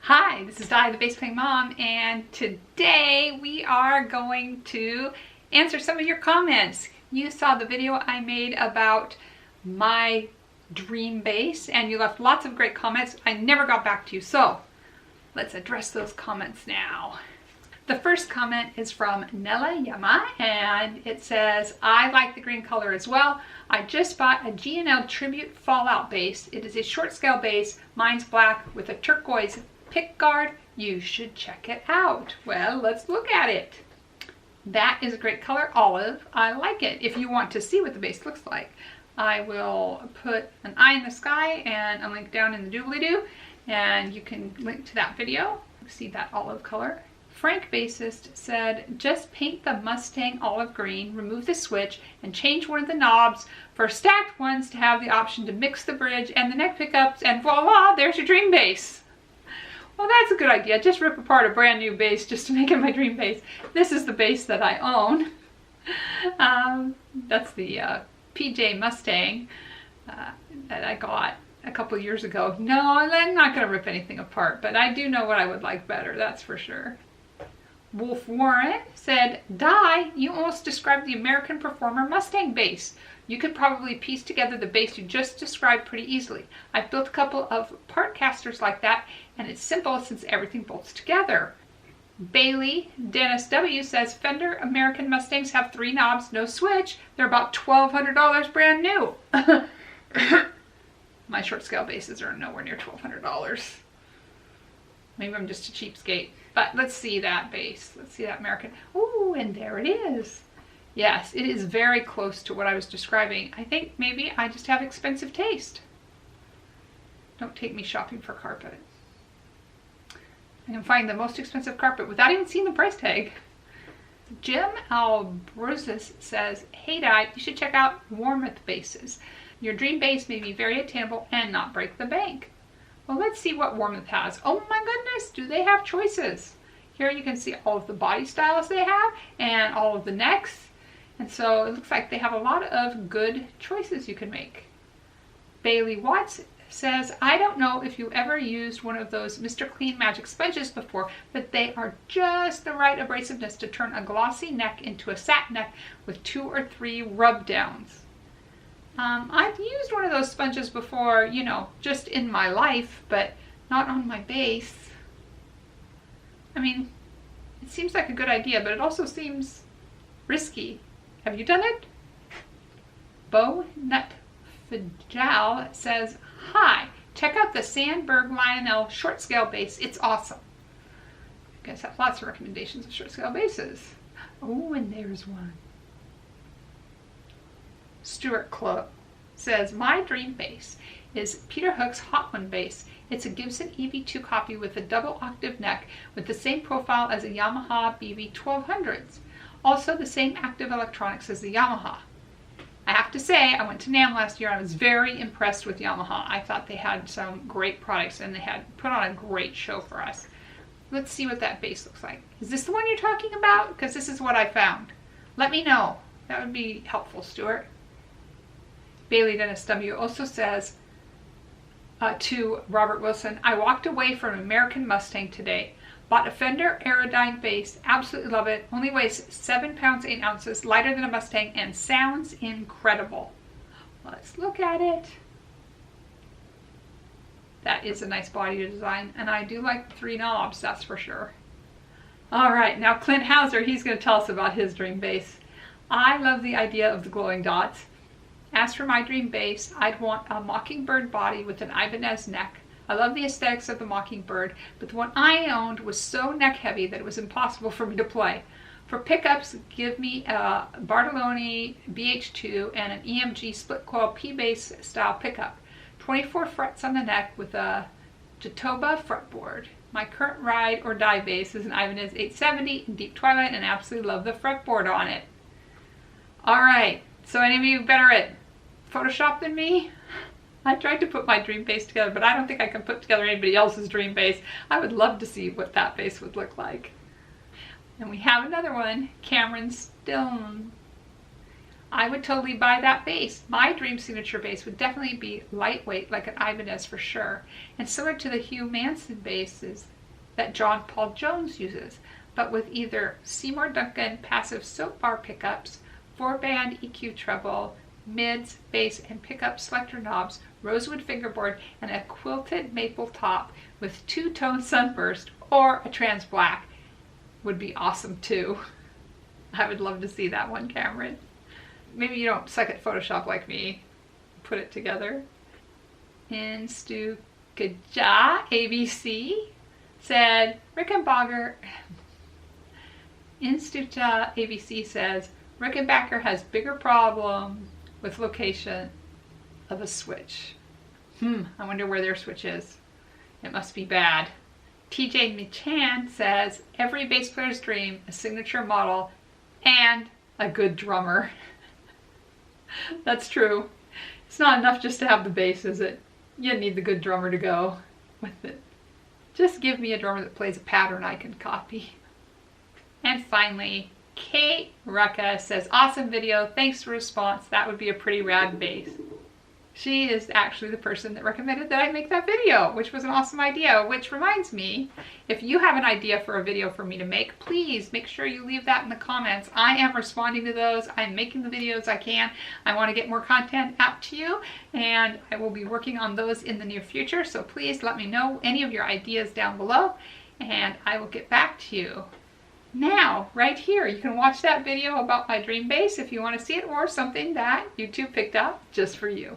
Hi, this is Di, the bass playing mom, and today we are going to answer some of your comments. You saw the video I made about my dream bass, and you left lots of great comments. I never got back to you, so let's address those comments now. The first comment is from Nella Yama, and it says, I like the green color as well. I just bought a G&L Tribute Fallout bass. It is a short scale bass. Mine's black with a turquoise pick guard. You should check it out. Well, let's look at it. That is a great color, olive. I like it. If you want to see what the bass looks like, I will put an eye in the sky and a link down in the doobly-doo, and you can link to that video. See that olive color. Frank Bassist said, just paint the Mustang olive green, remove the switch, and change one of the knobs for stacked ones to have the option to mix the bridge and the neck pickups, and voila, there's your dream bass. Well, that's a good idea. Just rip apart a brand new bass just to make it my dream bass. This is the bass that I own. That's the PJ Mustang that I got a couple years ago. No, I'm not going to rip anything apart, but I do know what I would like better, that's for sure. Wolf Warren said, Di, you almost described the American Performer Mustang bass. You could probably piece together the bass you just described pretty easily. I've built a couple of part casters like that, and it's simple since everything bolts together. Bailey Dennis W says, Fender American Mustangs have 3 knobs, no switch. They're about $1,200 brand new. My short scale basses are nowhere near $1,200. Maybe I'm just a cheapskate. But let's see that bass. Let's see that American. Ooh, and there it is. Yes, it is very close to what I was describing. I think maybe I just have expensive taste. Don't take me shopping for carpet. I can find the most expensive carpet without even seeing the price tag. Jim Albruzis says, hey Di, you should check out Warmoth basses. Your dream bass may be very attainable and not break the bank. Well, let's see what Warmoth has. Oh my goodness, do they have choices? Here you can see all of the body styles they have and all of the necks. And so it looks like they have a lot of good choices you can make. Bailey Watts says, I don't know if you ever used one of those Mr. Clean Magic sponges before, but they are just the right abrasiveness to turn a glossy neck into a satin neck with 2 or 3 rub downs. I've used one of those sponges before, you know, just in my life, but not on my bass. I mean, it seems like a good idea, but it also seems risky. Have you done it? Bo Nut Fajal says, hi, check out the Sandberg Lionel short scale bass. It's awesome. You guys have lots of recommendations of short scale basses. Oh, and there's one. Stuart Club says, my dream bass is Peter Hook's Hot One bass. It's a Gibson EV2 copy with a double octave neck with the same profile as a Yamaha BB 1200s. Also the same active electronics as the Yamaha. I have to say, I went to NAMM last year and I was very impressed with Yamaha. I thought they had some great products and they had put on a great show for us. Let's see what that bass looks like. Is this the one you're talking about? Because this is what I found. Let me know. That would be helpful, Stuart. Bailey Dennis W also says to Robert Wilson, I walked away from American Mustang today. Bought a Fender Aerodyne bass. Absolutely love it. Only weighs 7 pounds 8 ounces, lighter than a Mustang, and sounds incredible. Let's look at it. That is a nice body design, and I do like the 3 knobs, that's for sure. All right, now Clint Hauser, he's going to tell us about his dream bass. I love the idea of the glowing dots. As for my dream bass, I'd want a Mockingbird body with an Ibanez neck. I love the aesthetics of the Mockingbird, but the one I owned was so neck heavy that it was impossible for me to play. For pickups, give me a Bartolone BH2 and an EMG split coil P-bass style pickup. 24 frets on the neck with a Jatoba fretboard. My current ride or die bass is an Ibanez 870 in Deep Twilight, and I absolutely love the fretboard on it. All right, so any of you better at Photoshop than me? I tried to put my dream bass together, but I don't think I can put together anybody else's dream bass. I would love to see what that bass would look like. And we have another one, Cameron Stone. I would totally buy that bass. My dream signature bass would definitely be lightweight, like an Ibanez for sure. And similar to the Hugh Manson basses, that John Paul Jones uses, but with either Seymour Duncan passive soap bar pickups, 4-band EQ treble, mids, bass, and pickup selector knobs, rosewood fingerboard, and a quilted maple top with 2-tone sunburst, or a trans black would be awesome too. I would love to see that one, Cameron. Maybe you don't suck at Photoshop like me. Put it together. Instukaja ABC said, Rickenbacker. Instukaja ABC says, Rickenbacker has bigger problem with location of a switch. I wonder where their switch is. It must be bad. TJ Michan says, every bass player's dream, a signature model, and a good drummer. That's true. It's not enough just to have the bass, is it? You need the good drummer to go with it. Just give me a drummer that plays a pattern I can copy. And finally, Kate Rucka says, awesome video, thanks for response. That would be a pretty rad bass. She is actually the person that recommended that I make that video, which was an awesome idea. Which reminds me, if you have an idea for a video for me to make, please make sure you leave that in the comments. I am responding to those. I'm making the videos I can. I want to get more content out to you, and I will be working on those in the near future. So please let me know any of your ideas down below, and I will get back to you. Now, right here, you can watch that video about my dream bass if you want to see it, or something that YouTube picked up just for you.